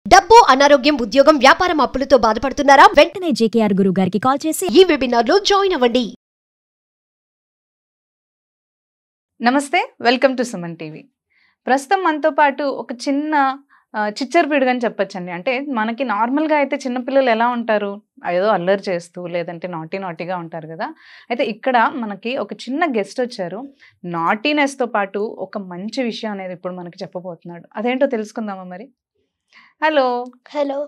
డబ్బు, అనారోగ్యం, ఉద్యోగం, వ్యాపారం అప్పులతో బాధపడుతున్నారా? వెంటనే జేకేఆర్ గురువు గారికి కాల్ చేసి ఈ వెబినార్ లో జాయిన్ అవ్వండి. నమస్తే, వెల్కమ్ టు సుమన్ టీవీ. ప్రస్తుతం మనతో పాటు ఒక చిన్న చిచ్చరపిడుగు అని చెప్పొచ్చండి. అంటే మనకి నార్మల్గా అయితే చిన్నపిల్లలు ఎలా ఉంటారు, ఏదో అల్లరి చేస్తూ లేదంటే నాటీగా ఉంటారు కదా. అయితే ఇక్కడ మనకి ఒక చిన్న గెస్ట్ వచ్చారు. నాటీనెస్తో పాటు ఒక మంచి విషయం అనేది ఇప్పుడు మనకి చెప్పబోతున్నాడు. అదేంటో తెలుసుకుందామా మరి? హలో. హలో,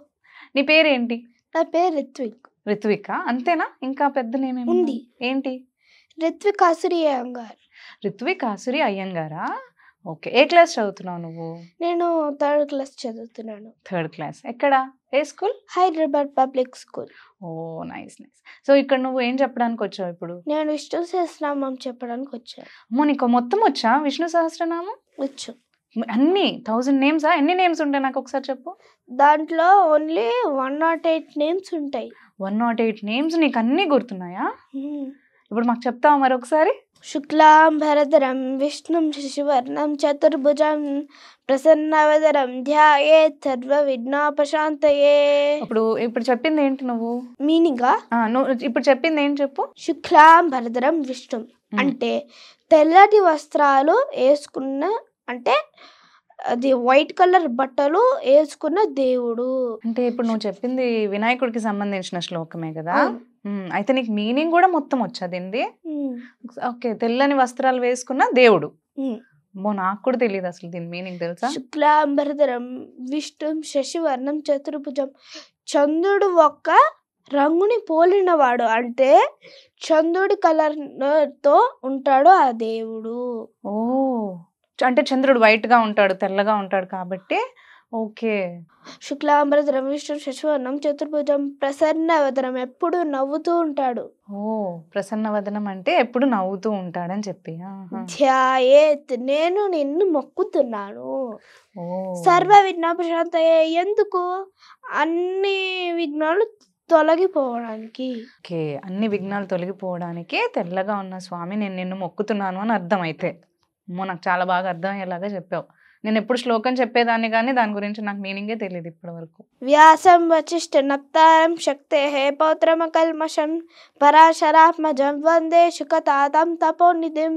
నీ పేరేంటి? నా పేరు రిత్విక్. రిత్విక అంతేనా? ఇంకా పెద్ద నేమ్ ఉంది. ఏంటి? రిత్విక్ ఆసురి అయ్యంగార్. రిత్విక్ ఆసురి అయ్యంగారా? ఓకే. ఏ క్లాస్ చదువుతున్నావు నువ్వు? నేను 3rd క్లాస్ చదువుతున్నాను. 3rd class. ఎక్కడ? ఏ school? Hyderabad public school. Oh, nice. So ఇక్కడ నువ్వు ఏం చెప్పడానికి వచ్చావు ఇప్పుడు? నేను విష్ణు సహస్రనామం చెప్పడానికి వచ్చాను. అమ్మో, నీకు మొత్తం వచ్చా విష్ణు సహస్రనామం? వచ్చు. అన్ని 1000 నేమ్సా? ఎన్ని నేమ్స్ ఉంటాయి నాకు ఒకసారి చెప్పు. దాంట్లో ఓన్లీ 108 నేమ్స్ ఉంటాయి. 108 నేమ్స్ నీకు అన్నీ గుర్తున్నాయా? ఇప్పుడు మాకు చెప్తావా మరొకసారి? శుక్లాం భరధరం విష్ణుం శశివర్ణం చతుర్భుజం ప్రసన్నవదనం ధ్యాయేత్ సర్వ విఘ్నోపశాంతయే. ఇప్పుడు చెప్పింది ఏంటి నువ్వు? మీనింగా? నువ్వు ఇప్పుడు చెప్పింది ఏంటి చెప్పు. శుక్లాం భరధరం విష్ణుం అంటే తెల్లటి వస్త్రాలు వేసుకున్న, అంటే అది వైట్ కలర్ బట్టలు వేసుకున్న దేవుడు. అంటే ఇప్పుడు నువ్వు చెప్పింది వినాయకుడికి సంబంధించిన శ్లోకమే కదా. అయితే నీకు మీనింగ్ కూడా మొత్తం వచ్చేది. ఓకే, తెల్లని వస్త్రాలు వేసుకున్న దేవుడు. నాకు కూడా తెలియదు అసలు దీని మీనింగ్, తెలుసా? శుక్లాంబరధరం విష్ణుం శశివర్ణం చతుర్భుజం. చంద్రుడు ఒక్క రంగుని పోలినవాడు, అంటే చంద్రుడి కలర్ తో ఉంటాడు ఆ దేవుడు. ఓ, అంటే చంద్రుడు వైట్ గా ఉంటాడు, తెల్లగా ఉంటాడు కాబట్టి. ఓకే. శుక్లాంబరధరం విష్ణు శశివర్ణం చతుర్భుజం ప్రసన్నవదనం, ఎప్పుడు నవ్వుతూ ఉంటాడు. ఓ, ప్రసన్నవదనం అంటే ఎప్పుడు నవ్వుతూ ఉంటాడని చెప్పి. ధ్యాయేత్, నేను నిన్ను మొక్కుతున్నాను. సర్వ విఘ్నోపశాంతయే, ఎందుకు? అన్ని విఘ్నాలు తొలగిపోవడానికి. ఓకే, అన్ని విఘ్నాలు తొలగిపోవడానికి తెల్లగా ఉన్న స్వామి నేను నిన్ను మొక్కుతున్నాను అని అర్థం. అయితే నాకు చాలా బాగా అర్థం అయ్యేలాగా చెప్పావు. నేను ఎప్పుడు శ్లోకం చెప్పేదాన్ని కానీ దాని గురించి నాకు మీనింగే తెలియదు ఇప్పటి వరకు. వ్యాసం వచిష్ఠ నప్తారం శక్తే పౌత్రమకల్మషం పరాశరాత్మజం వందే శుకతాతం తపోనిధిం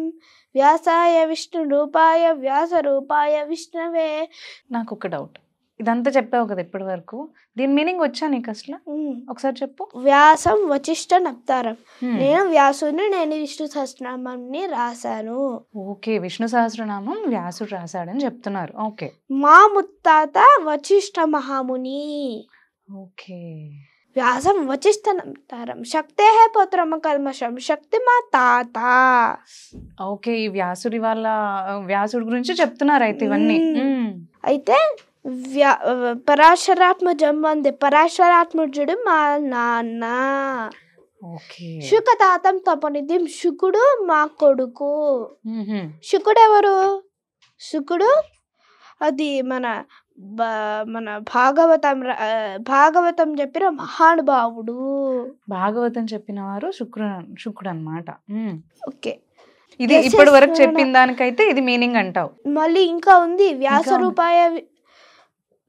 వ్యాసాయ విష్ణు రూపాయ వ్యాస రూపాయ విష్ణవే. నాకు ఒక డౌట్, ఇదంతా చెప్పావు కదా ఇప్పటి వరకు, దీని మీనింగ్ వచ్చా నీకు అసలు? ఒకసారి చెప్పు. వ్యాసం వచిష్ఠ నప్తారం, నేను వ్యాసుని, నేను విష్ణు సహస్రనామాన్ని రాశాను. ఓకే, విష్ణు సహస్రనామం వ్యాసుడు రాశాడని చెప్తున్నారు. ఓకే. మా ముత్తాత వచిష్ఠ మహాముని. ఓకే. వ్యాసం వచిష్ఠ నప్తారం శక్తే పౌత్రమకల్మషం, శక్తి మా తాత. ఓకే, ఈ వ్యాసుడి గురించి చెప్తున్నారు అయితే ఇవన్నీ. అయితే పరాశరాత్మజం వందే, పరాశరాత్మజుడు మా నాన్న. శుకతాతం తపనిధి, శుకుడు మా కొడుకు. శుకుడు ఎవరు? శుకుడు అది మన భాగవతం చెప్పిన మహానుభావుడు. భాగవతం చెప్పిన వారు శుక్రుడు అన్నమాట. ఓకే, ఇది ఇప్పటి వరకు చెప్పిన దానికైతే ఇది మీనింగ్ అంటావు. మళ్ళీ ఇంకా ఉంది.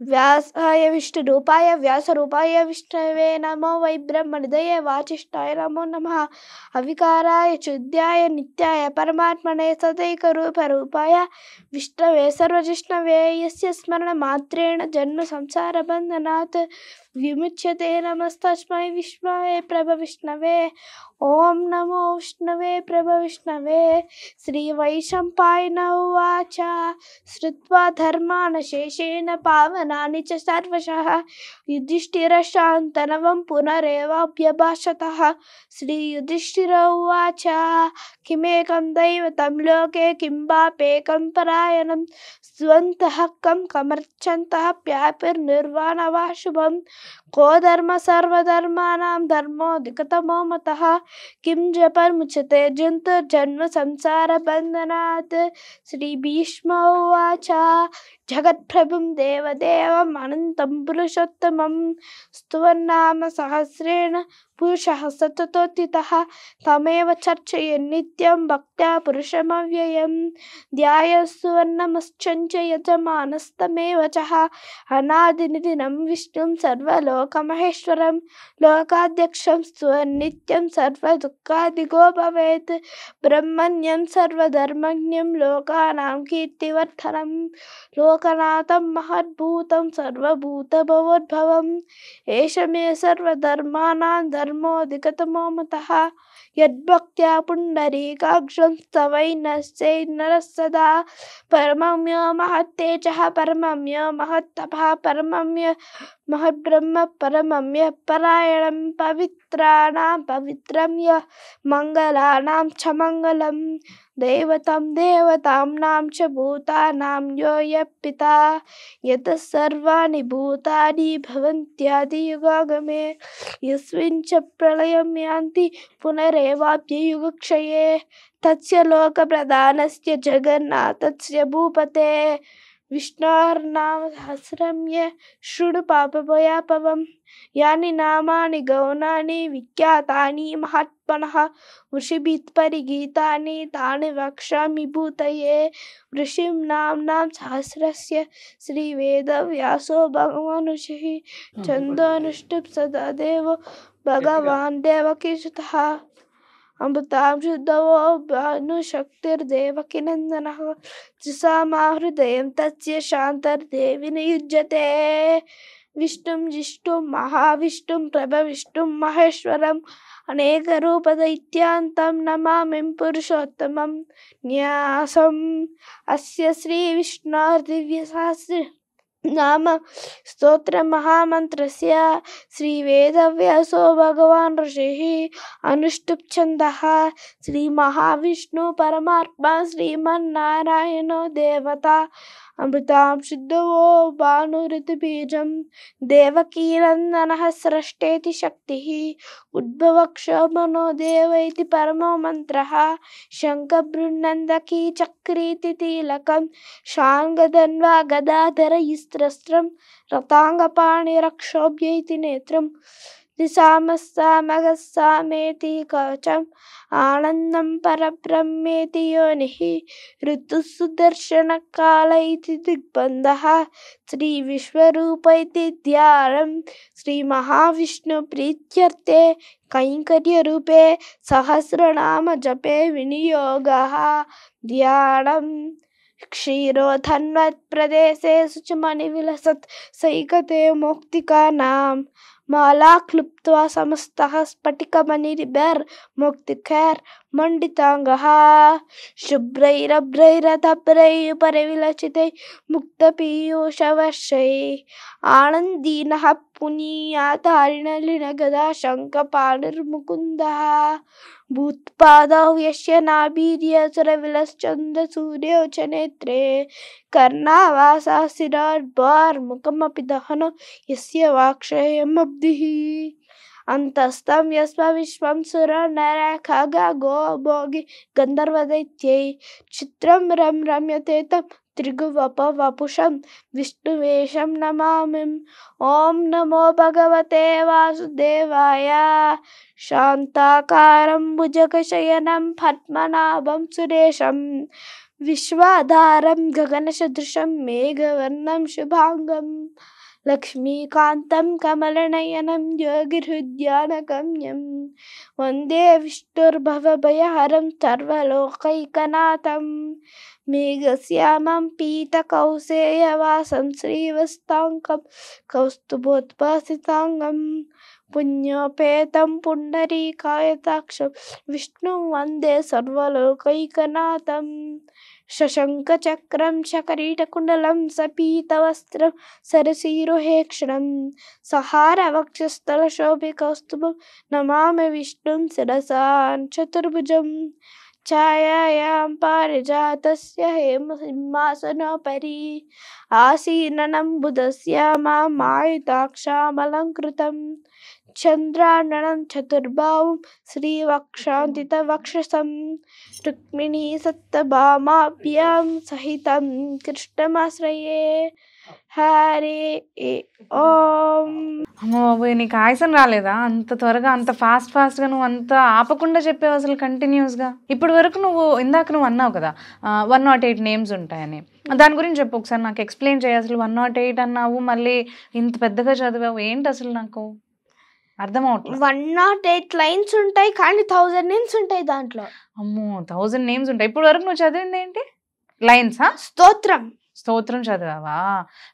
వ్యాసాయ విష్ణు రూపాయ వ్యాస రూపాయ విష్ణవే నమో వై బ్రహ్మనిదయే వాచిష్ఠాయ నమో నమః అవికారాయ చుద్ధ్యాయ నిత్యాయ పరమాత్మనే సదైక రూపాయ విష్ణవే సర్వజిష్ణవే యస్య స్మరణ మాత్రేణ జన్మ సంసార బంధనాత్ విముచ్యతే. నమస్తస్మై విష్ణవే ప్రభ విష్ణవే. ఓం నమో విష్ణవే ప్రభ విష్ణవే. శ్రీ వైశంపాయన ఉవాచ శ్రుత్వా ధర్మాన్ శేషేణ పావనాని చ సర్వశః యుధిష్ఠిరశాంతనవం పునరేవాభ్యభాషతః. శ్రీ యుధిష్ఠిర ఉవాచ కిమేకం దైవతం లోకే కిం వాపేకం పరాయణం స్వంతః కం కమర్చంతః ప్యాపిర్నిర్వాణ శుభం. को धर्म सर्वधर्माणां धर्मोऽधिकतमो मतः किं जपन्मुच्यते जन्तुर्जन्म संसारबन्धनात्. श्री भीष्म उवाच जगत्प्रभुं देवदेवम् अनन्तं पुरुषोत्तमं स्तुवन्नाम सहस्रेण పురుషः సతతోత్థితः తమేవ చర్చయన్ నిత్యం భక్త్యా పురుషమవ్యయం ధ్యాయస్సువర్ణమశ్చంచ యజమానస్తమేవ చః అనాదినిధినం విష్ణుం సర్వలోకమహేశ్వరం లోకాధ్యక్షం నిత్యం సర్వదుఃఖాదిగో భవేత్ బ్రహ్మణ్యం సర్వధర్మజ్ఞం లోకానాం కీర్తివర్ధనం లోకనాథం మహద్భూతం సర్వభూతభవోద్భవం ఏష మే సర్వధర్మాణాం ధర్మోధికతమో మతః యద్భక్త్యా పుండరీకాక్షం స్తవైనశ్చైర్నరः సదా పరమమ్యో మహత్తేజః పరమమ్యో మహత్తపః పరమమ్య మహద్బ్రహ్మ పరమమ్య పరాయణం పవిత్రాణాం పవిత్రం యః మంగళానాం చ మంగళం దైవతం దేవతాంనాం చ భూతానాం యో యః పితా యతః సర్వాణి భూతాని భవంత్యాదియుగాగమే యస్మిన్ చ ప్రళయం యాంతి పునరేవాప్యయుగక్షయే తస్య లోకప్రధానస్య జగన్నాథస్య భూపతే విష్ణోర్నామ సహస్రం శృణు పాపభయాపవం యాని నామాని గౌణాని విఖ్యాతాని మహాత్మనః ఋషిభిః పరిగీతాని తాని వక్ష్యామి భూతయే ఋషిం నామ్నాం సహస్రస్య శ్రీవేదవ్యాసో భగవాన్ ఋషిః ఛందోనుష్ఠుప్ సదా దేవో భగవాన్ దేవకీసుతః అమృతాం శుద్ధవో భానుశక్తిర్దేవకీ నందనః త్రిసామా హృదయం తస్య శాంతర్దేవి నియుజ్యతే విష్ణుం జిష్ణుం మహావిష్ణుం ప్రభవిష్ణుం మహేశ్వరం అనేక రూపదైత్యాంతం నమామిం పురుషోత్తమం న్యాసం అస్య శ్రీ విష్ణోర్ దివ్య సహస్ర నామ స్తోత్ర మహామంత్రస్య శ్రీ వేదవ్యాసో భగవాన్ ఋషిః అనుష్ఠుప్ ఛందః శ్రీ మహావిష్ణు పరమాత్మ శ్రీమన్నారాయణో దేవత అమృతాం శుద్ధవో భానురితిబీజం దేవకీనందనః స్రష్టేతి శక్తిః ఉద్భవక్షోభనో దేవైతి పరమో మంత్రః శంఖబృన్నందకీ చక్రీతి తీలకం శాంగధన్వా గదాధర ఇస్త్రస్త్రం రతాంగపాణిరక్షోభ్యైతి నేత్రం దిశామస్సామగస్సామేతి కవచం ఆనందం పరబ్రహ్మేతి యోనిః ఋతుః సుదర్శనకాల ఇతి దిగ్బంధః శ్రీ విశ్వరూప ఇతి ధ్యానం శ్రీ మహావిష్ణు ప్రీత్యర్థే కైంకర్యరూపే సహస్రనామ జపే వినియోగः ధ్యానం క్షీరోధన్వత్ ప్రదేశే శుచిమణి విలసత్ సైకతే మౌక్తికానాం మాలా క్లుప్త్వా సమస్తః స్ఫటికమణిరిభైర్ మౌక్తికైర్ మండితాంగః శుభ్రైరభ్రైరతభ్రైః పరివిలసితై ముక్తపీయూషవర్షైః ఆనందీనః పునీయాతారిణలినగదా శంఖపాణిర్ముకుందः భూత్పాదౌ యస్య నాభీర్యసురవిలశ్చంద్రసూర్యోచనేత్రే కర్ణావాసः శిరోర్భోర్ముఖమపి దహనో యస్య వాక్షయమబ్ధిః అంతస్తం యస్మ విశ్వం సురో నర ఖగా గో భోగి గంధర్వదైత్యై చిత్రం రమ్యతే తం త్రిగువపవపుషం విష్ణువేషం నమామిం ఓం నమో భగవతే వాసుదేవాయ శాంతాకారం భుజగశయనం పద్మనాభం సురేశం విశ్వాధారం గగనసదృశం మేఘవర్ణం శుభాంగం లక్ష్మీకాంతం కమలనయనం యోగిహృద్యానగమ్యం వందే విష్ణుర్భవభయహరం సర్వలోకైకనాథం మేఘశ్యామం పీతకౌసేయవాసం శ్రీవస్తాంకం కౌస్తుభోద్భాసితాంగం పుణ్యోపేతం పుండరీకాయతాక్షం విష్ణుం వందే సర్వలోకైకనాథం శశంఖచక్రం శకరీటకుండలం సపీతవస్త్రం సరసీరుహేక్షణం సహారవక్షస్థలశోభికౌస్తుభం నమామి విష్ణుం శిరసా చతుర్భుజం ఛాయాయాం పారిజాతస్య హేమసింహాసనోపరి ఆసీననం బుధస్య మాయుతాక్షామలంకృతం చంద్రాననం చతుర్బాహుం శ్రీవక్షాంతితవక్షసం రుక్మిణీ సత్యభామాభ్యాం సహితం కృష్ణమాశ్రయే హరే ఓం. అమ్మ అమ్మో బాబోయ్, నీకు ఆయాసం రాలేదా అంత త్వరగా, అంత ఫాస్ట్గా నువ్వు అంత ఆపకుండా చెప్పావు అసలు కంటిన్యూస్గా? ఇప్పటి వరకు ఇందాక నువ్వు అన్నావు కదా 108 నేమ్స్ ఉంటాయని, దాని గురించి చెప్పు ఒకసారి, నాకు ఎక్స్ప్లెయిన్ చేయి. అసలు 108 అన్నావు, మళ్ళీ ఇంత పెద్దగా చదివావు, ఏంటి అసలు నాకు అర్థం అవట్లేదు. 108 లైన్స్ ఉంటాయి కానీ 1000 నేమ్స్ ఉంటాయి దాంట్లో. అమ్మో 1000 నేమ్స్ ఉంటాయి. ఇప్పుడు వరకు నువ్వు చదివింది ఏంటి? లైన్సా? స్తోత్రం చదివావా?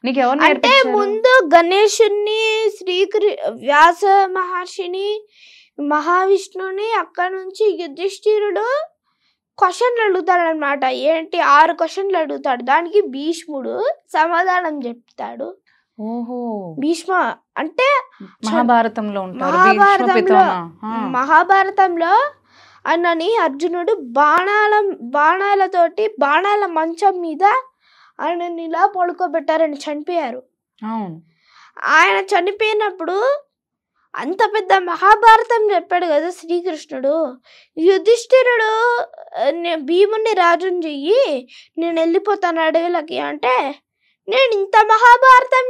నీకు ఎవరు అంటే నేర్పించారు? ముందు గణేశుని, వ్యాస మహర్షిని, మహావిష్ణుని, అక్కడ నుంచి యుధిష్ఠిరుడు క్వశ్చన్లు అడుగుతాడు అనమాట. ఏంటి 6 క్వశ్చన్లు అడుగుతాడు, దానికి భీష్ముడు సమాధానం చెప్తాడు. ఓహో, భీష్మ అంటే మహాభారతంలో ఉంటారు. భీష్మ పితామహ. మహాభారతంలో అన్నని అర్జునుడు బాణాలతోటి బాణాల మంచం మీద ఆయనని ఇలా పడుకోబెట్టారని చనిపోయారు. అవును. ఆయన చనిపోయినప్పుడు అంత పెద్ద మహాభారతం చెప్పాడు కదా శ్రీకృష్ణుడు. యుధిష్ఠిరుడు భీముని రాజుని చెయ్యి, నేను వెళ్ళిపోతాను అడవులకి అంటే, నేను ఇంత మహాభారతం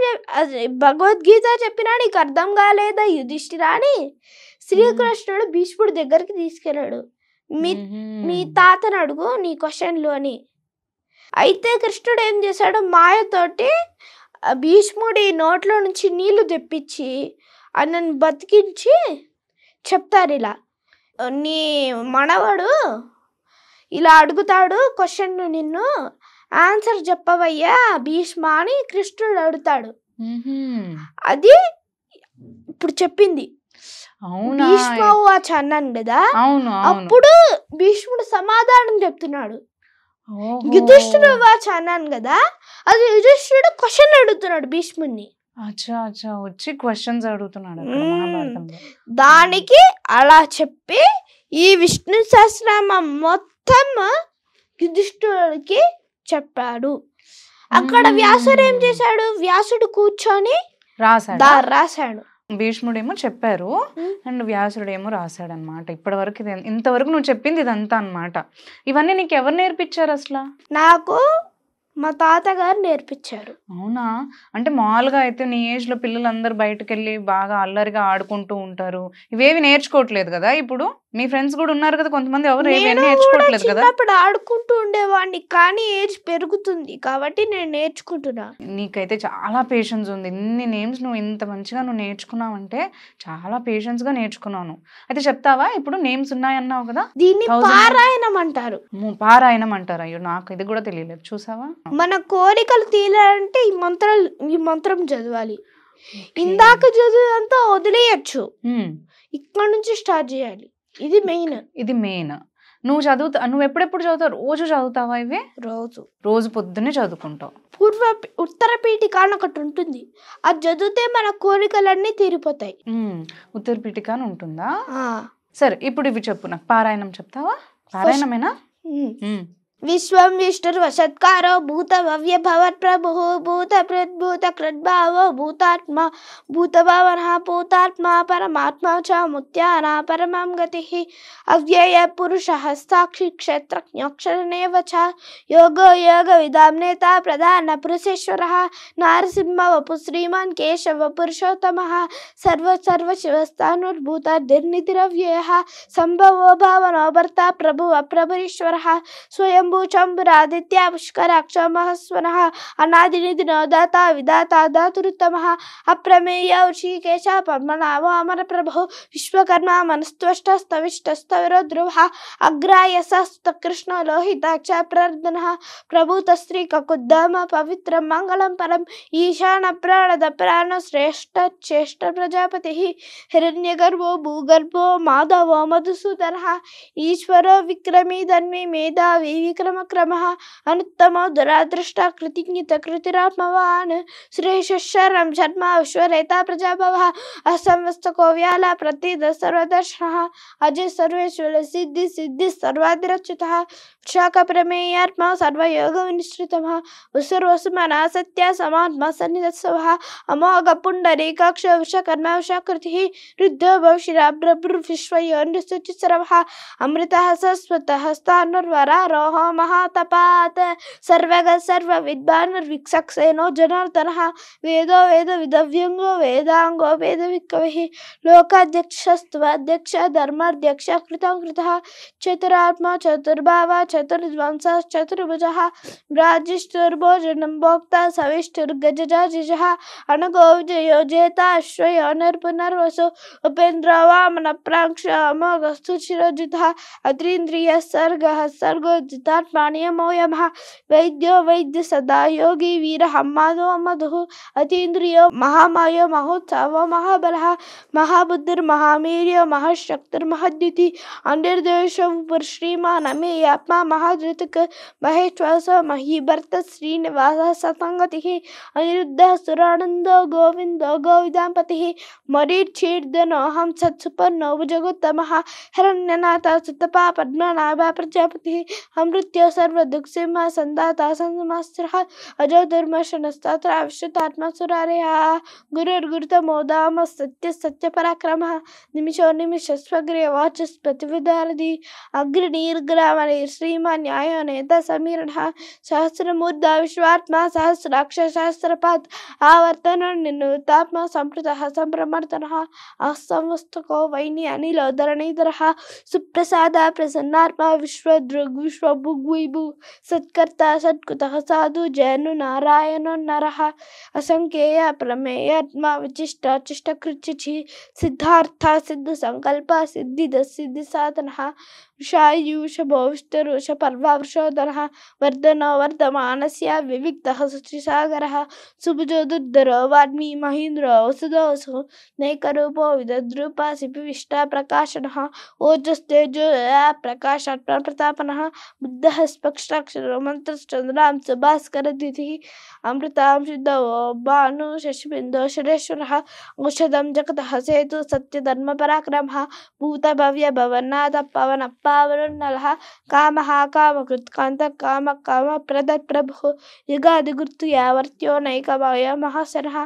భగవద్గీత చెప్పినా నీకు అర్థం కాలేదా యుధిష్ఠిరా అని శ్రీకృష్ణుడు భీష్ముడి దగ్గరికి తీసుకెళ్ళాడు. మీ తాతను అడుగు నీ క్వశ్చన్లు అని. అయితే కృష్ణుడు ఏం చేశాడు, మాయతోటి భీష్ముడి నోట్లో నుంచి నీళ్లు తెప్పించి ఆయనను బతికించి చెప్తారు, ఇలా నీ మనవడు ఇలా అడుగుతాడు క్వశ్చన్లు, నిన్ను ఆన్సర్ చెప్పవయ్యా భీష్మ అని కృష్ణుడు అడుగుతాడు. అది ఇప్పుడు చెప్పింది. భీష్మ వాచ్ అన్నాను కదా, అప్పుడు భీష్ముడు సమాధానం చెప్తున్నాడు. యుధిష్ఠిర వాచ్ అన్నాను కదా, అది యుధిష్ఠిరుడు క్వశ్చన్ అడుగుతున్నాడు భీష్ముడిని. వచ్చి క్వశ్చన్స్ అడుగుతున్నాడు. దానికి అలా చెప్పి ఈ విష్ణు సహస్రనామం మొత్తం యుధిష్ఠిరుడికి చెప్పాడు. అక్కడ వ్యాసుడు ఏం చేశాడు, వ్యాసుడు కూర్చొని రాశాడు. భీష్ముడేమో చెప్పారు అండ్ వ్యాసుడేమో రాశాడు అనమాట. ఇప్పటి వరకు ఇంతవరకు నువ్వు చెప్పింది ఇదంతా అనమాట. ఇవన్నీ నీకు ఎవరు నేర్పించారు అసలు? నాకు మా తాతగారు నేర్పించారు. అవునా? అంటే మామూలుగా అయితే నీ ఏజ్ లో పిల్లలందరూ బయటకు వెళ్ళి బాగా అల్లరిగా ఆడుకుంటూ ఉంటారు, ఇవేవి నేర్చుకోవట్లేదు కదా. ఇప్పుడు మీ ఫ్రెండ్స్ కూడా ఉన్నారు కదా కొంతమంది, ఎవరు నేర్చుకోవట్లేదు కదా. అప్పుడు ఆడుకుంటూ ఉండేవాడిని, కానీ ఏజ్ పెరుగుతుంది కాబట్టి నేను నేర్చుకుంటున్నా. నీకైతే చాలా పేషెన్స్ ఉంది. ఇన్ని నేమ్స్ నువ్వు ఇంత మంచిగా నువ్వు నేర్చుకున్నావంటే చాలా పేషెన్స్ గా నేర్చుకున్నాను. అయితే చెప్తావా? ఇప్పుడు నేమ్స్ ఉన్నాయన్నావు కదా, దీన్ని పారాయణం అంటారు. పారాయణం అంటారు. అయ్యో నాకు ఇది కూడా తెలియలేదు. చూసావా? మన కోరికలు తీరాలంటే ఈ మంత్రం చదవాలి. ఇందాక చదువుదంతా వదిలేయచ్చు, ఇక్కడ నుంచి స్టార్ట్ చేయాలి. ఇది మెయిన్. నువ్వు ఎప్పుడెప్పుడు చదువుతావు? రోజు చదువుతావా ఇవి? రోజు పొద్దున్నే చదువుకుంటావు. ఉత్తర పీఠిక అని ఒకటి ఉంటుంది, అది చదివితే మన కోరికలన్నీ తీరిపోతాయి. ఉత్తర పీఠిక అని ఉంటుందా? సరే, ఇప్పుడు ఇవి చెప్పు నాకు. పారాయణం చెప్తావా? పారాయణమేనా? విశ్వం విష్ణుర్వసత్కారో భూత భవ్య భవత్ ప్రభు భూత ప్రద్భూత కృద్భావో భూతాత్మ భూతభావన భూతాత్మ పరమాత్మ చ ముత్యాన పరమం గతి అవ్యయ పురుష సాక్షి క్షేత్రజ్ఞోక్షరనేవ చ యోగో యోగ విదాం నేత ప్రధాన పురుషేశ్వర నారసింహ వపు శ్రీమాన్ కేశవ పురుషోత్తమ సర్వ శివస్థానుర్భూతర్నిధిరవ్యయ సంభవో భావనో భర్త ప్రభు అప్రభరీశ్వర స్వయం శంభురాదిత్య పుష్కరాక్ష మహస్వనః అనాదినిధి నోదాత విదాత దాతురుత్తమః అప్రమేయ ఋషికేశ పద్మనాభో అమర ప్రభో విశ్వకర్మ మనస్త్వష్ట స్తవిష్టస్తవిరో ధ్రువః అగ్రాయస కృష్ణ లోహితాక్ష ప్రర్దనః ప్రభూత స్త్రీ కకుద్దమ పవిత్రం మంగళం పరం ఈశాన ప్రాణద ప్రాణ శ్రేష్ఠ శ్రేష్ఠ ప్రజాపతి హిరణ్యగర్భో భూగర్భో మాధవో మధుసూదనః ఈశ్వరో విక్రమీ ధన్వి మేధావి విక్రమ క్రమః అనుత్తమో దురాదృష్ట కృతిజ్ఞిత కృతిరాత్మవాన్ శ్రేషశరం జన్మ విశ్వరేత ప్రజాభవః అసంవస్తకో వ్యాల ప్రతిద సర్వదర్శనః అజయ సర్వేశ్వర సిద్ధి సర్వాధిరచ్యుతః शाखप्रमेयात्मा सर्वयोगविनिश्चितः सर्वस्मना सत्या समात्मा सन्निधत्सवः अमोघपुण्डरीकाक्ष विश्वकर्मा विश्वकृतिः रुद्धो भविष्यराब्रभृविश्वयोनिश्चितसर्वः अमृतः सरस्वतः स्थानुर्वरारोह महातपात् सर्वगः सर्वविद्वानुर्विचक्षणो जनार्दनः वेदो वेदविदव्यङ्गो वेदाङ्गो वेदविकविः लोकाध्यक्षस्त्वाध्यक्ष धर्माध्यक्ष कृतं कृतः चतुरात्मा चतुर्भावा चतुर्ध्वंसः चतुर्भुजः ब्राजिष्ठुर्भोजनं भोक्ता सविष्ठुर्गजजाजिजः अनगो विजयो जेता अश्वयो नरपुनर्वसु उपेन्द्रो वामन प्राक्ष अमोघस्तु चिरजितः अतीन्द्रियः सर्गः सर्गो जितात्मा नियमो यमः वैद्यो वैद्य सदा योगी वीरः माधवो मधुः अतीन्द्रियो महामायो महोत्सवो महाबलः महाबुद्धिर्महावीर्यो महाशक्तिर्महद्युति अनिर्देशो श्रीमान मे आत्मा महाधृतक महेश्वास महीभर्त श्रीनिवास सतंगतिः अनिरुद्धः सुरानन्दो गोविन्दो गोविदाम्पतिः मरीचिर्दनो हम सत्सुपर्णो भुजगोत्तमः हिरण्यनाथ सुतपा पद्मनाभा प्रजापतिः अमृत्यो सर्वदुःखसिंह सन्दाता संसमास्त्रः अजो धर्मशनस्तत्र अविश्रुतात्मा सुरारेः गुरुर्गुरुतमो दाम सत्य सत्य पराक्रमः निमिषो निमिषस्वग्रे वाचस्पतिविदारधि अग्रनीर्ग्रामणे श्रीमान् न्यायो नेता समीरणः सहस्रमूर्धा विश्वात्मा सहस्राक्ष सहस्रपात् आवर्तन निनुतात्मा संप्रतः संप्रमर्दनः असंवस्तको वैनी अनिलो धरणीधरः सुप्रसादा प्रसन्नात्मा विश्वदृग् विश्वभुग्विभु सत्कर्ता सत्कुतः साधु जैनु नारायणो नरः असंख्येय प्रमेयात्मा विचिष्ट चिष्टकृचिः सिद्धार्थ सिद्ध संकल्प सिद्धिद सिद्धि साधनः वृषायुष भविष्ठरुष पर्वावृषोदरः वर्धनो वर्धमानस्य विविक्तः शुचिसागरः सुभुजो दुर्धरो वाग्मी महीन्द्रो वसुदोऽसु नैकरूपो विदद्रूपा सिपिविष्टा प्रकाशनः ओजस्तेजो प्रकाशात् प्रतापनः बुद्धः स्पष्टाक्षरो मन्त्रश्चन्द्रां सुभास्करद्युतिः अमृतां शुद्धो भानु शशिबिन्दो शरेश्वरः औषधं जगतः सेतु सत्यधर्मपराक्रमः भूतभव्य भवनाथ पवन पावनः कामः कामकृत्कान्तः काम कामप्रदः प्रभुः युगादिगुर्तु यावर्त्यो नैकमय महाशरः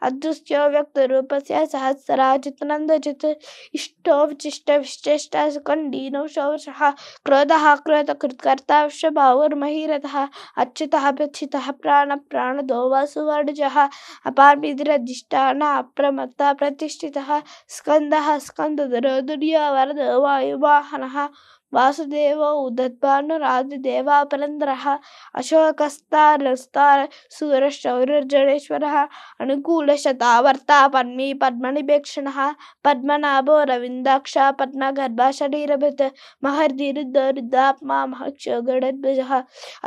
अदृश्यो व्यक्तरूपस्य सहस्राजितनन्दजित् इष्टो विचिष्ट विश्चेष्ट सुकण्डीनो शौर्षः क्रोधः क्रोधकृत्कर्ता विश्वभावुर्महीरथः अच्युतः प्रच्युतः प्राणदो वासुवर्जः अपार्मिधिरधिष्ठान अप्रमत्ता प्रतिष्ठितः स्कन्दः स्कन्दधरो दुर्यो वरदो वायुवाहनः वासुदेवो उदद्भानुरादिदेवा पुरन्दरः अशोकस्तार सूरशौर्यजडेश्वरः अनुकूलशतावर्ता पद्मी पद्मनिपेक्षणः पद्मनाभो रविन्दाक्ष पद्मगर्भा शरीरभृत् महर्दिरुद्धरुद्धात्मा महक्षो गरुडध्वजः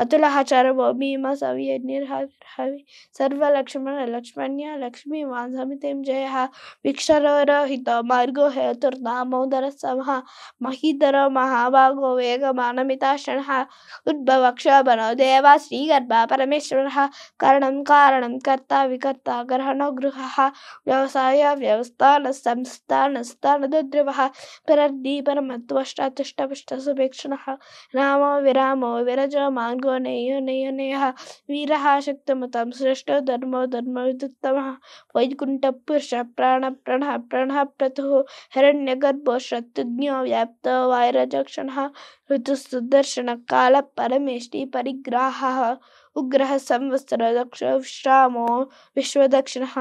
अतुलः चरवो भीम सविर्हवि सर्वलक्ष्मण्य लक्ष्मी वासमितिं जयः विक्षरोहितो मार्गो हेतुर्दामोदरः समः महीधरो महाभागो वेगमानमिताशनः उद्भवक्षोभनो देवा श्रीगर्भा परमेश्वरः करणं कारणं कर्ता विकर्ता ग्रहणो गृहः व्यवसाय व्यवस्थान संस्थानस्थानदुद्रवः परद्दीपरमत्वष्टातुष्टपुष्टसुभेक्षणः रामो विरामो विरजो मार्गो नेयो वीरः शक्तिमतं श्रेष्ठो धर्मो धर्मविदुत्तमः वैकुण्ठपुरुषः प्राणः प्रतुः हिरण्यगर्भो शत्रुघ्नो व्याप्तो वायुरजक्षणः ऋतुसुदर्शन काल परमेष्टि परिग्राहः उग्रः संवत्सर दक्ष विश्रामो विश्वदक्षिणः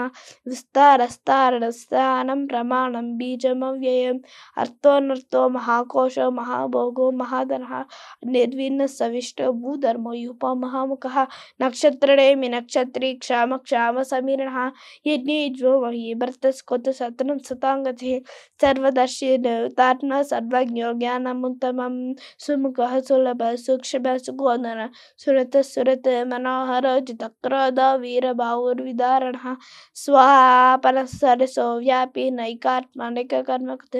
विस्तारस्तारणस्थानं प्रमाणं बीजमव्ययम् अर्थोऽनर्थो महाकोशो महाभोगो महाधनः निर्विन्नसविष्टो भूधर्मो यूपो महामुखः नक्षत्रणेमि नक्षत्री क्षाम समीरणः यज्ञेज्वो मही भर्तस्कोतसतनं सताङ्गतिः सर्वदर्शी तात्मा सर्वज्ञो ज्ञानमुत्तमं सुमुखः सुलभः सूक्ष्मः सुगोदर सुरत मनोहर जितक्रोध वीरबाहुर्विदारणः स्वापनसरसो व्यापी नैकात्मनैककर्मकृत्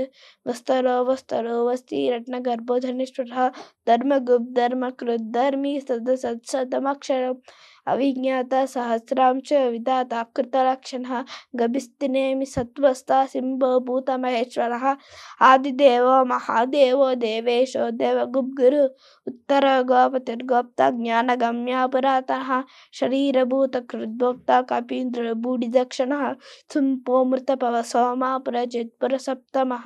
वस्तरो वस्ति रत्नगर्भो धनेश्वरः धर्मगुप्त धर्मकृत् धर्मी सदसत्सदमक्षरम् अविज्ञात सहस्रांश विधाता कृतलक्षणः गभिस्तिनेमि सत्त्वस्था सिंहभूतमहेश्वरः आदिदेवो महादेवो देवेशो देवगुप्तगुरु उत्तर गोपतिर्गोप्ता ज्ञानगम्या पुरातनः शरीरभूतकृद्भोक्ता कपीन्द्र बूढिदक्षिणः सुम्पोमृतपव सोमापुरजित्पुरसप्तमः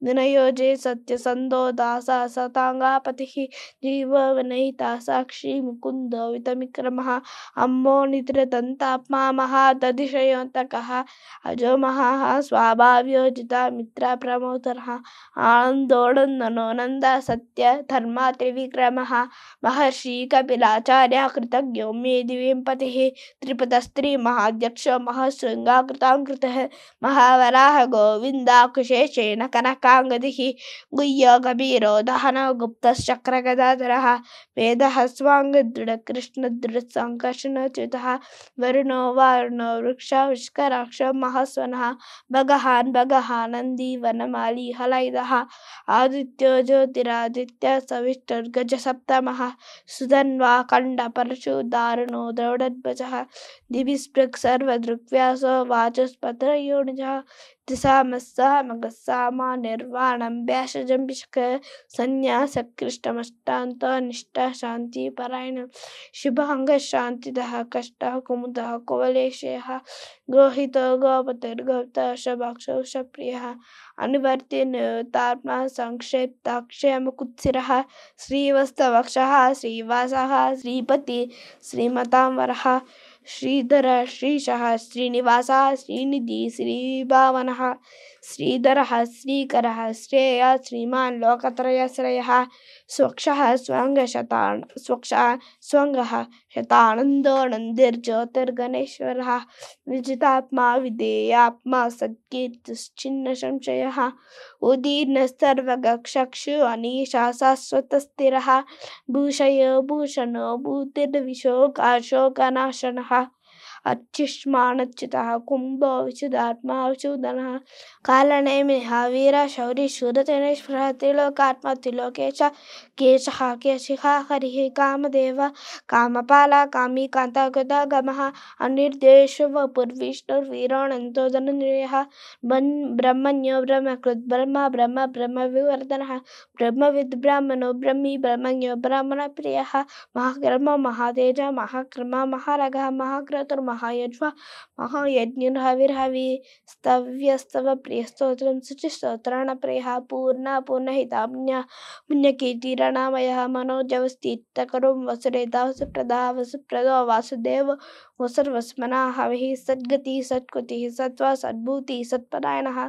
विनयोजे सत्यसन्धो दासा सताङ्गापतिः जीवो विनयिता साक्षी मुकुन्दो वितमिक्रमः अम्मो निद्रदन्तात्मा महादधिशयोऽन्तकः अजो महाः स्वाभाव्योजिता मित्रा प्रमोदरः आनन्दोडन्दनो नन्द सत्य धर्मा त्रिविक्रमः महर्षि कपिलाचार्य कृतज्ञो मेदिवींपतिः त्रिपदस्त्री महाध्यक्षो महशृङ्गाकृताङ्कृतः महावराह गोविन्दाकुशेषेण कनकाङ्गदिः गुह्यो कबीरो दहनो गुप्तश्चक्रगदाधरः वेदः स्वाङ्गदृढकृष्णदृढसङ्कर्षणच्युतः वरुणो वारुणो वृक्षविष्कराक्ष महस्वनः भगहान् भगहानन्दी वनमाली हलैदः आदित्यो ज्योतिरादित्य सविष्टुर्गजसप्तमः सुधन्वा खण्ड परशु दारुणो द्रौडध्वजः दिविस्पृक् सर्वदृक्व्यासो वाचस्पत्रयोनिजः त्रिसामस्सामगस्सामा निर्वाणं व्यासजं विशक संन्यासकृष्टमष्टान्तो निष्ठा शान्तिपरायणं शुभाङ्गशान्तिदः कष्टः कुमुदः कुवलेशयः गोहितो गोपतिर्गोप्तः शभाक्षो शप्रियः अनुवर्ति निवृत्तात्मा संक्षेप्ताक्षयमुकुत्सिरः श्रीवत्सवक्षः श्रीवासः श्रीपति श्रीमतांवरः श्रीधर श्रीशः श्रीनिवासः श्रीनिधि श्रीभावनः श्रीधरः श्रीकरः श्रेय श्रीमान् लोकत्रयश्रयः स्वक्षः स्वङ्गः शतानन्दो नन्दिर्ज्योतिर्गणेश्वरः विजितात्मा विधेयात्मा सत्कीर्तिश्चिन्न संशयः उदीर्णस्तर्वगक्षक्षु अनीशा शाश्वतस्थिरः भूषयो भूषणो भूतिर्विशोकाशोकनाशनः अर्चिष्मानच्युतः कुम्भो विशुदात्मा विशुदनः कालनेमिः वीर शौरी शूरतेनेश्वरः त्रिलोकात्मा त्रिलोकेश केशः केशिखा हरिः कामदेव कामपाला कामी कान्ता गदागमः अनिर्देशो वपुर्विष्णुर्वीरोऽनन्तो धनञ्जयः ब्रह्मण्यो ब्रह्मकृत् ब्रह्म ब्रह्म ब्रह्मविवर्धनः ब्रह्मविद् ब्राह्मणो ब्रह्मी ब्रह्मण्यो ब्राह्मणप्रियः महाकर्म महातेज महाक्रम महारगः महाक्रतुर् महायज्वा महायज्ञर्हविर्हवि स्तव्यस्तव प्रियस्तोत्रं शुचिस्तोत्राणप्रियः पूर्णा पूर्णहिता पुण्यकीर्तिरणामयः मनोजवस्तीर्थकरो वसुरेता वसुप्रदा वसुप्रदो वासुदेव वसुर्वस्मना हविः सद्गतिः सत्कृतिः सत्त्वा सद्भूतिः सत्परायणः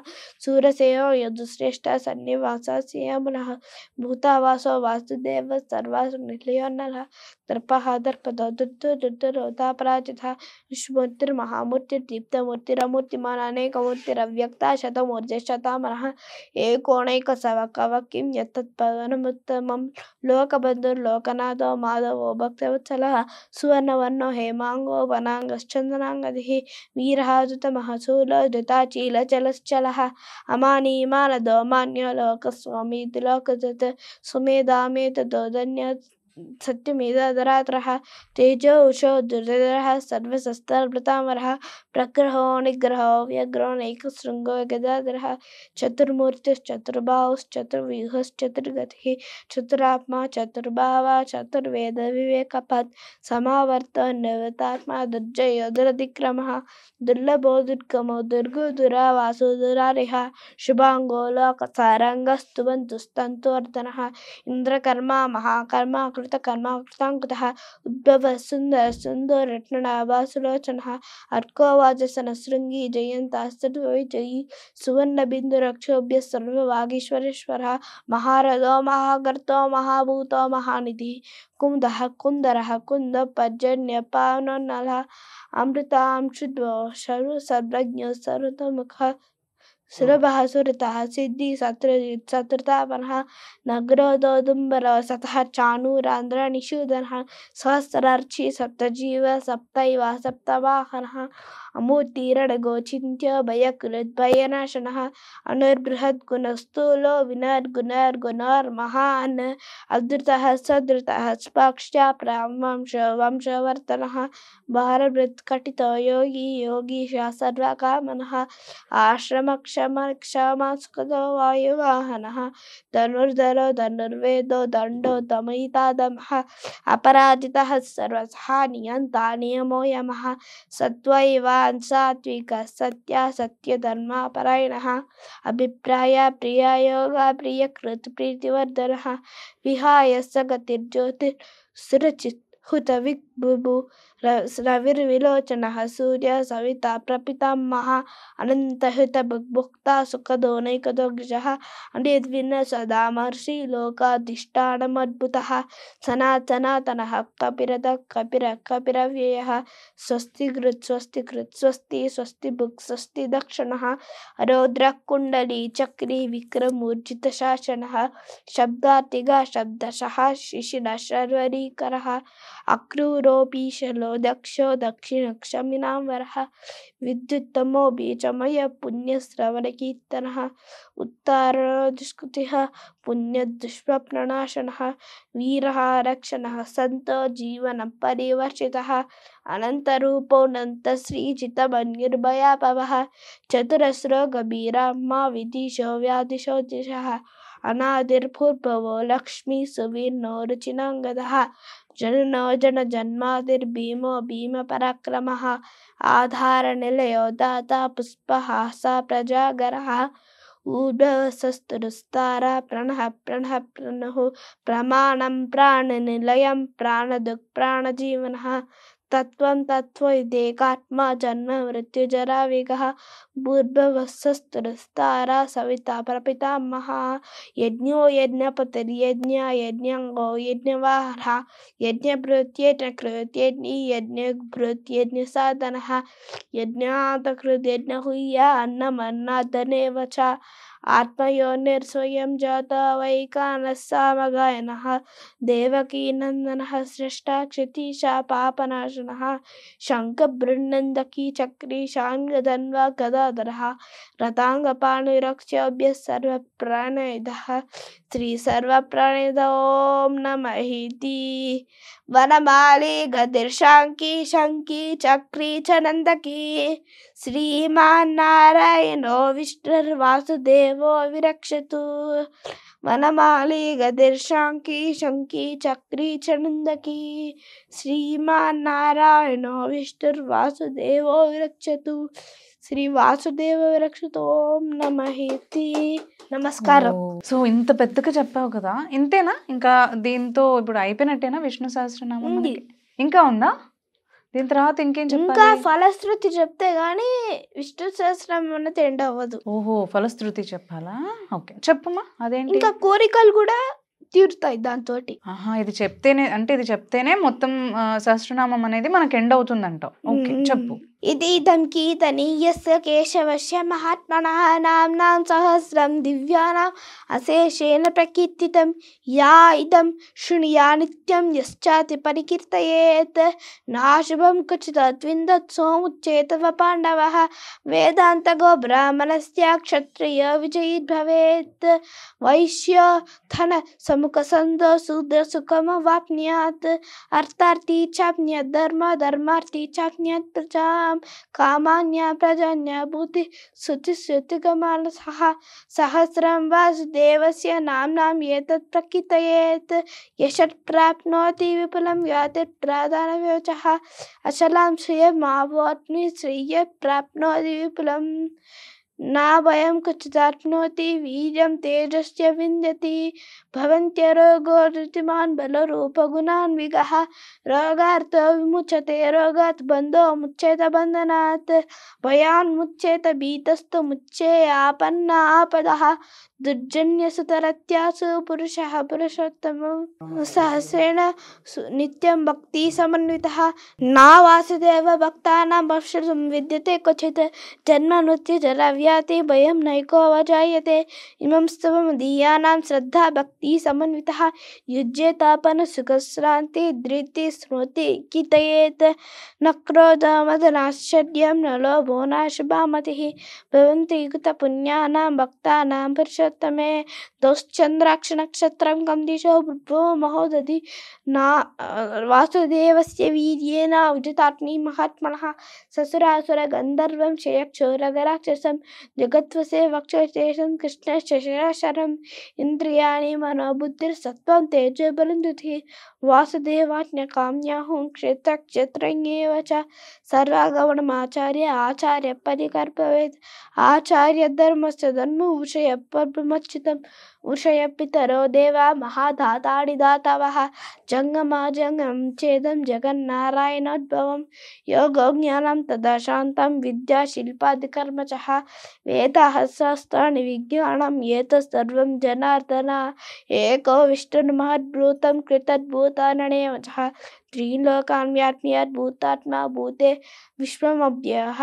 सूरसेयो यदुश्रेष्ठ सन्निवासः सिंहमुनः भूतावासो वासुदेव सर्वासु निलयो नरः दर्पः दर्पदो दुर्दुरोतापराजितः विष्णुमूर्तिर्महामूर्तिर्दीप्तमूर्तिरमूर्तिमान् अनेकमूर्तिरव्यक्ता शतमूर्तिशतामनः एकोणैकसवकव किं यत्तत्पदमुत्तमं लोकबन्धुर्लोकनाथो माधवो भक्तवत्सलः सुवर्णवर्णो हेमाङ्गो वनाङ्गश्चन्दनाङ्गदिः वीरः धृतमः शूलो धृताचीलचलश्चलः अमानी मानदो मान्यो लोकस्वामी लोकजत सुमेधामेतदो धन्य सत्यमेधाधरात्रः तेजो उषो दुर्धरः सर्वशस्त्रभृतामरः प्रग्रहो निग्रहो व्यग्रो नैकशृङ्गो गदाधरः चतुर्मूर्तिश्चतुर्बाहुश्चतुर्व्यूहश्चतुर्गतिः चतुरात्मा चतुर्भावा चतुर्वेदविवेकपत् समावर्तो निवृत्तात्मा दुर्जयो दुरधिक्रमः दुर्लभो दुर्गमो दुर्गो दुरावासो दुरारिः शुभाङ्गो लोकसारङ्गस्तुवन्तुस्तन्तुवर्धनः इन्द्रकर्मा महाकर्मा कृतकर्मा कृताङ्कृतः उद्भव सुन्दर सुन्दररत्ननाभासुलोचनः अर्को वाजसन शृङ्गी जयन्तास्तुविजयी सुवर्णबिन्दुरक्षोभ्य सर्ववागीश्वरेश्वरः महारथो महागर्तो महाभूतो महानिधिः कुमुदः कुन्दरः कुन्दपर्जन्यपावननलः अमृतांशुद्वो सर्वज्ञो सर्वतोमुखः सुलभः सुरतः सिद्धि शत्रुतापनः नगरोदोदुम्बरो सतः चाणूरान्ध्रनिषूदनः सहस्रार्ची सप्तजीव सप्तैव सप्तवाहनः అమూర్తిరడగోచింత్య భయకృద్భయనాశనః అనుర్బృహద్గుణస్థూలో వినర్గుణర్గుణర్మహాన్ అధృతః సధృతః స్పాక్ష్య వంశవర్తనః భారభృత్కటితో యోగి యోగీశ సర్వకామనః ఆశ్రమక్షమక్షమస్కదో వాయువాహనః ధనుర్ధరో ధనుర్వేదో దండో దమయితాదమః అపరాజితః సర్వసః నియంతా నియమో యమః సత్వైవాన్ సాత్విక సత్య సత్యధర్మపరాయణః అభిప్రాయ ప్రియాయోగ ప్రియకృత్ ప్రీతివర్ధనః విహాయ సగతిర్జ్యోతిర్ సురచిత్ హుత విగ్బుభు రవిర్విలోచనః సూర్య సవితా ప్రపితామహ అనంతహిత భుక్తా సుఖదో నైకదోగ్జః అనిర్విన్న సదా మహర్షి లోకాధిష్టానమద్భుతః సనాతనః కపిరత కపిరవ్యయః స్వస్తికృత్ స్వస్తికృత్ స్వస్తి స్వస్తిభుక్ స్వస్తి దక్షిణః రౌద్ర కుండలి చక్రీ విక్రమూర్జిత శాసనః శబ్దాతిగా శబ్దశః శిశిర శర్వరీకరః అక్రూరోపీశలో దక్షో దక్షిణక్షమినాం వరః విద్యుత్తమో బీజమయ పుణ్యశ్రవణ కీర్తనః ఉత్తరోదుష్కృతిః పుణ్యదుష్ప్రణాశనః వీరః రక్షణః సంతో జీవన పరివర్షితః అనంతరూపోనంత శ్రీజితమన్యుర్భయాపవః చతురస్రో గభీరా మా విదిశో వ్యాధిశో దిశః అనాదిర్భూర్భవో లక్ష్మీ సువీర్ణో రుచినాంగదః జననో జన జన్మాదిర్భీమో భీమ పరాక్రమః ఆధార నిలయో దాత పుష్పహాస ప్రజాగరః ఊర్ధ్వశస్తురుస్తార ప్రణః ప్రమాణం ప్రాణనిలయం ప్రాణదుఃఖ ప్రాణజీవనః తత్వం తత్వైదేకాత్మ జన్మ మృత్యుజరా విగః భూర్భువస్సస్తురుస్తార సవితా ప్రపితామహ యజ్ఞో యజ్ఞపతిర్యజ్ఞ యజ్ఞంగో యజ్ఞవాహః యజ్ఞభృత్యజ్ఞకృత్యజ్ఞీ యజ్ఞభృత్యజ్ఞసాధనః యజ్ఞాతకృద్యజ్ఞహుయ్య అన్నమన్నాదనేవ చ ఆత్మయోనిర్స్వయం జాత వైకానస్సామగాయనః దేవకీ నందనః స్రష్టా క్షితీశ పాపనాశనః శంఖబృన్నందకీ చక్రీ శాంగధన్వా గదాధరః రతాంగపాణిరక్షోభ్యः సర్వప్రాణయుధః శ్రీ సర్వప్రాణయుధ ఓం నమః ఇతి వనమాలి గదిర్శాంకీ శంకీ చక్రీ చ నందకీ శ్రీమాన్నారాయణో విష్ణుర్వాసుదేవో విరక్షతు వనమాలి గదిర్శాంకీ శంకీ చక్రీ చ నందకీ శ్రీమాన్నారాయణో విష్ణుర్వాసుదేవో విరక్షతు శ్రీ వాసుదేవ విరక్షతు ఓం నమః ఇతి. నమస్కారం. సో ఇంత పెద్దగా చెప్పావు కదా, ఇంతేనా? ఇంకా దీంతో ఇప్పుడు అయిపోయినట్టేనా విష్ణు సహస్రనామం? ఇంకా ఉందా? దీని తర్వాత ఇంకేం చెప్పాలి? ఇంకా ఫలశ్రుతి చెప్తే గానీ విష్ణు సహస్రనామం అన్నది ఎండ్ అవ్వదు. ఓహో, ఫలశ్రుతి చెప్పాలా? ఓకే, చెప్పమ్మా. అదేంటి? ఇంకా కోరికలు కూడా తీరుతాయి దాంతో. ఇది చెప్తేనే, అంటే ఇది చెప్తేనే మొత్తం సహస్రనామం అనేది మనకు ఎండ్ అవుతుందంటావు. ఓకే, చెప్పు. ఇదం కీర్తనీయస్య కేశవస్య మహాత్మనః నామ్నాం సహస్రం దివ్యానాం అశేషేణ ప్రకీర్తితం యా ఇదం శృణుయా నిత్యం యశ్చాతి పరికీర్తయేత్ నాశుభం క్వచిత్ విందత్ సోముచ్చేతవ పాండవః వేదాంతగో బ్రాహ్మణస్య క్షత్రియ విజయీర్భవేత్ వైశ్య ధన సముఖ సందో శూద్ర సుఖమవాప్నుయాత్ అర్థార్థీ చాప్నుయాత్ ధర్మార్థీ చాప్నుయాత్ ప్రజాం కామాన్య ప్రజాన్య భూతి శృతిగమానసః సహస్రం వాసుదేవస్య నామ్నాం ఏతత్ ప్రకీర్తయేత్ యశత్ ప్రాప్నోతి విపులం యాతిత్ ప్రాధానవ్యోచః అచలాం శ్రియమావోత్మి శ్రియ ప్రాప్నోతి విపులం నా భయం క్వచిదాప్నోతి వీర్యం తేజస్య విందతి భవంత్యరోగో ధృతిమాన్ బలరూపగుణాన్విగః రోగార్థో విముచ్యతే రోగాత్ బంధో ముచ్యేత బంధనాత్ భయాన్ముచ్యేత భీతస్థో ముచ్యే ఆపన్న ఆపదః దుర్జన్యసుతరత్యాసు పురుషః పురుషోత్తమం సహస్రేణ నిత్యం భక్తి సమన్వితః నా వాసుదేవ భక్తానాం భక్షితుం విద్యతే క్వచిత్ జన్మ మృత్యు జరా विजाते भयं नैको अवजायते इमं स्तवमदीयानां श्रद्धा भक्ति समन्वितः युज्ये तापन सुखश्रान्ति धृति स्मृति कीर्तयेत् न क्रोधमदनाश्चर्यं न लोभो न शुभामतिः भवन्ति युक्तपुण्यानां भक्तानां पुरुषोत्तमे दौश्चन्द्राक्षनक्षत्रं कं दिशो भूर्भुवो महोदधि ना वासुदेवस्य वीर्येण उदितात्मी महात्मनः ससुरासुर गन्धर्वं शयक्षोरगराक्षसं जगत्वसे वक्षशेषं कृष्णशरशरम् इन्द्रियाणि मनोबुद्धिर्सत्त्वं तेजोबलं दुधिः वासुदेवाज्ञकाम्याहुं क्षेत्रक्षेत्रज्ञेव च सर्वागमनमाचार्य आचार्य परिकल्पयेत् आचार्य धर्मस्य धर्मो विषयपरमच्युतम् उषयपितरो देवा महादातानि दातवः जङ्गमाजङ्गं चेदं जगन्नारायणोद्भवं योगज्ञानं तदा शान्तं विद्याशिल्पादिकर्मचः वेदाः शास्त्राणि विज्ञानं एतत् सर्वं जनार्दन एको विष्णुर्महद्भूतं कृतद्भूताननेव च त्रीलोकान् व्याप्नोद्भूतात्मा भूते विश्वमव्ययः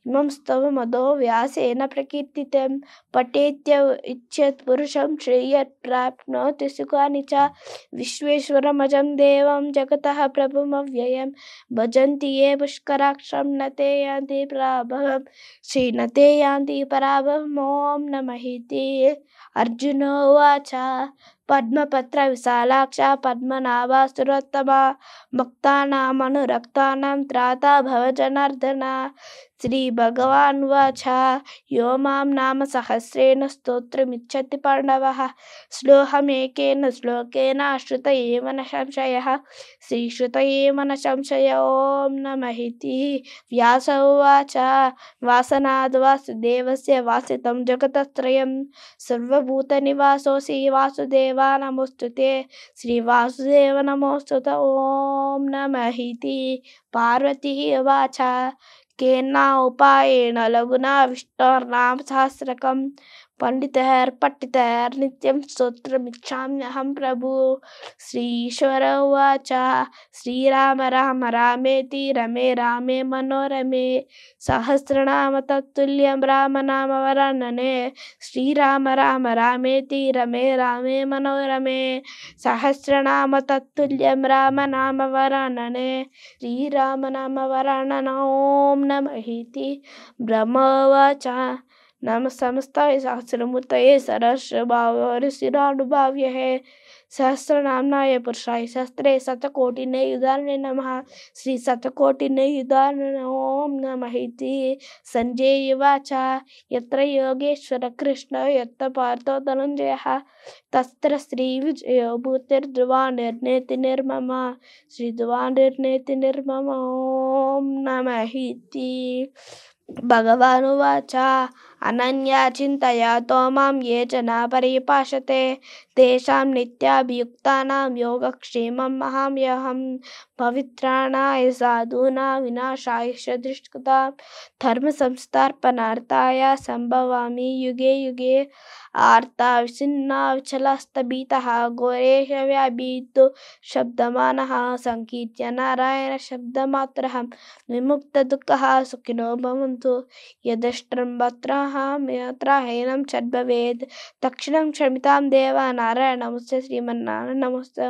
इमं स्तवमदो व्यासेन प्रकीर्तितं पठेत्य इच्छेत् पुरुषं श्रेयत् प्राप्नोति सुखानि च विश्वेश्वरमजं देवं जगतः प्रभुमव्ययं भजन्ति ये पुष्कराक्षं न ते यान्ति पराभवं श्री न ते यान्ति पराभवम् ॐ नमः इति अर्जुन उवाच पद्मपत्र विशालाक्ष पद्मनाभा सुरोत्तमा भक्तानामनुरक्तानां त्राता भव जनार्दन श्रीभगवानुवाच यो मां नाम सहस्रेण स्तोत्रमिच्छति पाण्डवः श्लोकमेकेन श्लोकेन श्रुत एव न संशयः श्रीश्रुत एव न संशय ॐ नमः इति व्यास उवाच वासनाद् वासुदेवस्य वासितं जगत्त्रयं सर्वभूतनिवासोऽसि वासुदेवा नमोऽस्तुते श्रीवासुदेव नमोऽस्तुते ॐ नमः इति पार्वती उवाच केना उपायेन लघुना विष्णोर्नाम सहस्रकं पठितैर् नित्यं स्तोत्रमिच्छाम्यहं प्रभु श्रीश्वर उवाच श्रीराम राम रामेति रमे रामे मनोरमे सहस्रनाम तत्तुल्यं रामनाम वर्णने श्रीराम राम रामेति रमे रामे मनोरमे सहस्रनाम तत्तुल्यं रामनाम वर्णने श्रीराम नाम वर्णन ॐ नमः इति ब्रह्मोवाच नम समस्ताय सहस्रमूर्तये सहस्रभावरिशिरानुभाव्यः सहस्रनाम्नाय पुरुषाय सहस्रे शतकोटिने युधाने नमः श्री शतकोटिने युधाने ॐ नमः इति संजय उवाच यत्र योगेश्वर कृष्ण यत्र पार्थो धनञ्जयः तत्र श्रीविजयो भूतिर्ध्रुवा निर्नेति निर्मम श्रीध्रुवा निर्नेति निर्मम ॐ नमः इति भगवानुवाच अनन्या चिन्तयातो मां ये जना परिपाषते तेषां नित्याभियुक्तानां योगक्षेमं महाम्यहं पवित्राणाय साधूनां विनाशाय दुष्कृतां धर्मसंस्थापनार्थाय सम्भवामि युगे युगे आर्ता विचिन्ना विचलस्तभीतः घोरेश व्याभीतो शब्दमानः संकीर्त्य नारायण शब्दमात्रः विमुक्तदुःखः सुखिनो भवन्तु यदष्ट्रं वत्राहं हैनं चद्भवेत् तक्षणं क्षमितां देवा नारायण नमस्ते श्रीमन्नारायण नमस्ते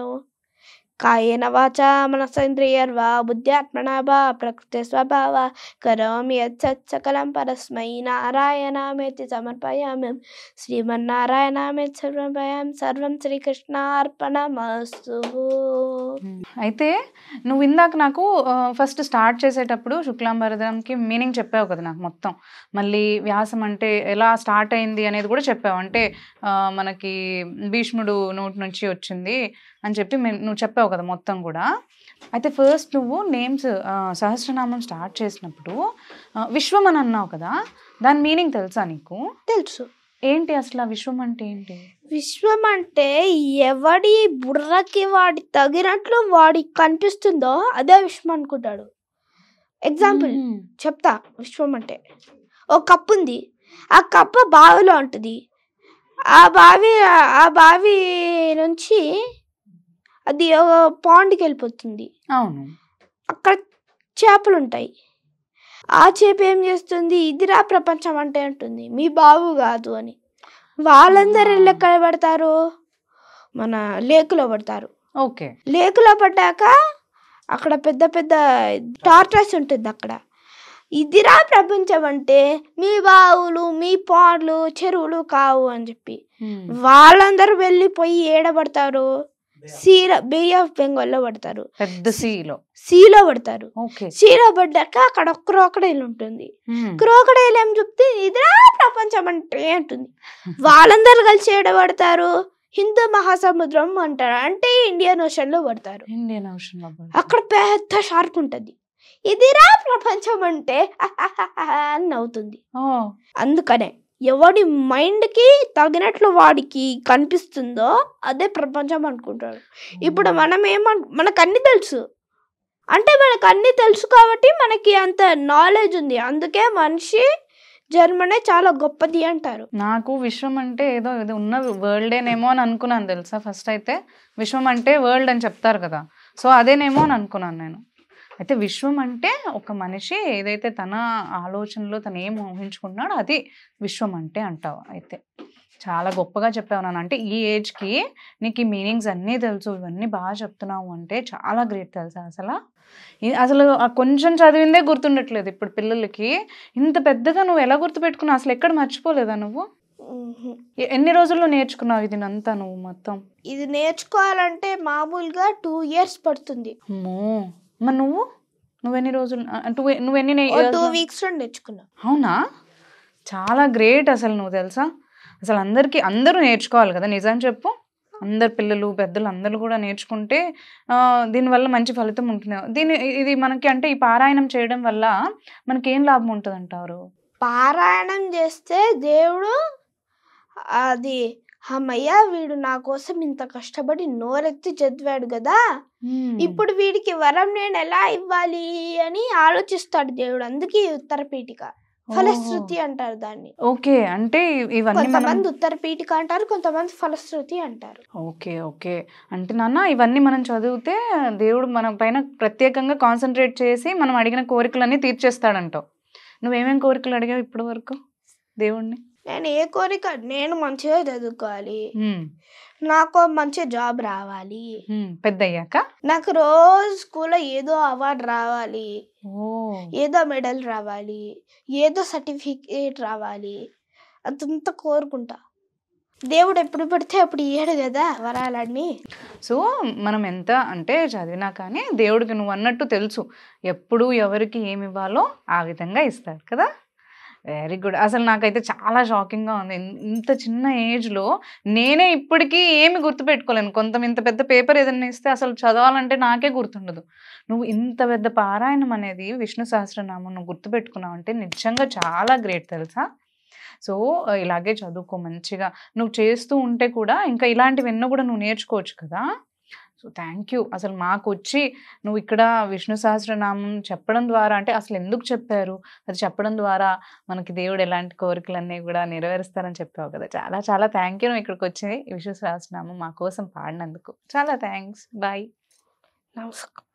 कायेन वाचा मनसेन्द्रियर्वा बुद्ध्यात्मना वा प्रकृते स्वभावा करोमि यत् सकलं परस्मै नारायणामेति समर्पयामि श्रीमन्नारायणामेति समर्पयामि सर्వం శ్రీకృష్ణార్పణమస్తు. అయితే నువ్వు ఇందాక నాకు ఫస్ట్ స్టార్ట్ చేసేటప్పుడు శుక్లాంబరధరంకి మీనింగ్ చెప్పావు కదా నాకు మొత్తం, మళ్ళీ వ్యాసం అంటే ఎలా స్టార్ట్ అయింది అనేది కూడా చెప్పావు. అంటే మనకి భీష్ముడు నోటి నుంచి వచ్చింది అని చెప్పి నువ్వు చెప్పావు కదా మొత్తం కూడా. అయితే ఫస్ట్ నువ్వు నేమ్స్ సహస్రనామం స్టార్ట్ చేసినప్పుడు విశ్వం అని అన్నావు కదా, దాని మీనింగ్ తెలుసా నీకు? తెలుసు. ఏంటి అసలు విశ్వం అంటే ఏంటి? విశ్వం అంటే ఎవడి బుర్రకి వాడి తగినట్లు వాడికి కనిపిస్తుందో అదే విశ్వం అనుకుంటాడు. ఎగ్జాంపుల్ చెప్తా. విశ్వం అంటే ఒక కప్పు ఉంది, ఆ కప్పు బావిలో ఉంటుంది. ఆ బావి నుంచి అది పాండ్కి వెళ్ళిపోతుంది. అవును. అక్కడ చేపలు ఉంటాయి. ఆ చేప ఏం చేస్తుంది, ఇదిరా ప్రపంచం అంటే అంటుంది, మీ బావు కాదు అని. వాళ్ళందరూ ఎక్కడ పడతారు, మన లేకులో పడతారు. ఓకే. లేకులో పడ్డాక అక్కడ పెద్ద పెద్ద టార్చర్స్ ఉంటుంది అక్కడ. ఇదిరా ప్రపంచం అంటే మీ బావులు, మీ పార్లు, చెరువులు కావు అని చెప్పి వాళ్ళందరూ వెళ్ళిపోయి ఏడబడతారు, బే ఆఫ్ బెంగాల్ లో పడతారు, పెద్ద సీలో పడతారు. సీలో పడ్డాక అక్కడ క్రోకడైల్ ఉంటుంది. క్రోకడైల్ ఏం చెప్తే ఇదిరా ప్రపంచం అంటే అంటుంది. వాళ్ళందరూ కలిసి ఏడబడతారు, హిందూ మహాసముద్రం అంటారు, అంటే ఇండియన్ ఓషన్ లో పడతారు. అక్కడ పెద్ద షార్క్ ఉంటది. ఇదిరా ప్రపంచం అంటే అని అవుతుంది. అందుకనే ఎవడి మైండ్ కి తగినట్లు వాడికి కనిపిస్తుందో అదే ప్రపంచం అనుకుంటాడు. ఇప్పుడు మనం మనకు అన్ని తెలుసు అంటే మనకు అన్ని తెలుసు కాబట్టి మనకి అంత నాలెడ్జ్ ఉంది. అందుకే మనిషి జన్మనే చాలా గొప్పది అంటారు. నాకు విశ్వం అంటే ఏదో ఇది ఉన్న వరల్డేనేమో అని అనుకున్నాను తెలుసా. ఫస్ట్ అయితే విశ్వం అంటే వరల్డ్ అని చెప్తారు కదా, సో అదేనేమో అని అనుకున్నాను నేను. అయితే విశ్వం అంటే ఒక మనిషి ఏదైతే తన ఆలోచనలో తను ఏం ఊహించుకున్నాడో అది విశ్వం అంటే అంటావు. అయితే చాలా గొప్పగా చెప్పావు నాన్న. అంటే ఈ ఏజ్కి నీకు ఈ మీనింగ్స్ అన్నీ తెలుసు, ఇవన్నీ బాగా చెప్తున్నావు అంటే చాలా గ్రేట్ తెలుసా. అసలు కొంచెం చదివిందే గుర్తుండట్లేదు ఇప్పుడు పిల్లలకి. ఇంత పెద్దగా నువ్వు ఎలా గుర్తుపెట్టుకున్నావు, అసలు ఎక్కడ మర్చిపోలేదా నువ్వు? ఎన్ని రోజుల్లో నేర్చుకున్నావు ఇది అంతా నువ్వు మొత్తం? ఇది నేర్చుకోవాలంటే మామూలుగా 2 years పడుతుంది. మరి నువ్వెన్ని రోజులు, నువ్వెన్ని 2 weeks నేర్చుకున్నావు? అవునా, చాలా గ్రేట్ అసలు నువ్వు తెలుసా. అసలు అందరూ నేర్చుకోవాలి కదా, నిజం చెప్పు. అందరు పిల్లలు పెద్దలు అందరూ కూడా నేర్చుకుంటే దీనివల్ల మంచి ఫలితం ఉంటుంది. ఇది మనకి అంటే ఈ పారాయణం చేయడం వల్ల మనకి ఏం లాభం ఉంటుంది అంటారు? పారాయణం చేస్తే దేవుడు అది అమ్మయ్య వీడు నా కోసం ఇంత కష్టపడి నోరెత్తి చదివాడు కదా, ఇప్పుడు వీడికి వరం నేను ఎలా ఇవ్వాలి అని ఆలోచిస్తాడు దేవుడు. అందుకే ఉత్తర పీఠిక ఫలశ్రుతి అంటారు దాన్ని. ఓకే, అంటే ఇవన్నీ కొంతమంది ఉత్తర పీఠిక అంటారు, కొంతమంది ఫలశ్రుతి అంటారు. ఓకే అంటే నాన్న ఇవన్నీ మనం చదివితే దేవుడు మన పైన ప్రత్యేకంగా కాన్సన్ట్రేట్ చేసి మనం అడిగిన కోరికలన్నీ తీర్చేస్తాడంటావు. నువ్వేమేం కోరికలు అడిగావు ఇప్పటి వరకు దేవుణ్ణి? నేను ఏ కోరిక, నేను మంచిగా చదువుకోవాలి, నాకు మంచి జాబ్ రావాలి, పెద్ద అయ్యాక నాకు రోజు స్కూల్లో ఏదో అవార్డు రావాలి, ఏదో మెడల్ రావాలి, ఏదో సర్టిఫికేట్ రావాలి, అదంతా కోరుకుంటా. దేవుడు ఎప్పుడు పడితే అప్పుడు ఇయ్యాడు కదా వరాలన్నీ. సో మనం ఎంత అంటే చదివినా కానీ దేవుడికి నువ్వు అన్నట్టు తెలుసు ఎప్పుడు ఎవరికి ఏమి ఇవ్వాలో ఆ విధంగా ఇస్తాడు కదా. Very good. అసలు నాకైతే చాలా షాకింగ్గా ఉంది. ఇంత చిన్న ఏజ్లో నేనే ఇప్పటికీ ఏమి గుర్తుపెట్టుకోలేను. ఇంత పెద్ద పేపర్ ఏదైనా ఇస్తే అసలు చదవాలంటే నాకే గుర్తుండదు. నువ్వు ఇంత పెద్ద పారాయణం అనేది విష్ణు సహస్రనామం నువ్వు గుర్తుపెట్టుకున్నావు అంటే నిజంగా చాలా గ్రేట్ తెలుసా. సో ఇలాగే చదువుకో మంచిగా. నువ్వు చేస్తూ ఉంటే కూడా ఇంకా ఇలాంటివి ఎన్నో కూడా నువ్వు నేర్చుకోవచ్చు కదా. So thank you. అసలు మాకు వచ్చి నువ్వు ఇక్కడ విష్ణు సహస్రనామం చెప్పడం ద్వారా అంటే అసలు ఎందుకు చెప్పారు, అది చెప్పడం ద్వారా మనకి దేవుడు ఎలాంటి కోరికలన్నీ కూడా నెరవేరుస్తారని చెప్పావు కదా. చాలా చాలా థ్యాంక్ యూ. నువ్వు ఇక్కడికి వచ్చి విష్ణు సహస్రనామం మా కోసం పాడినందుకు చాలా థ్యాంక్స్. బాయ్. నమస్కారం.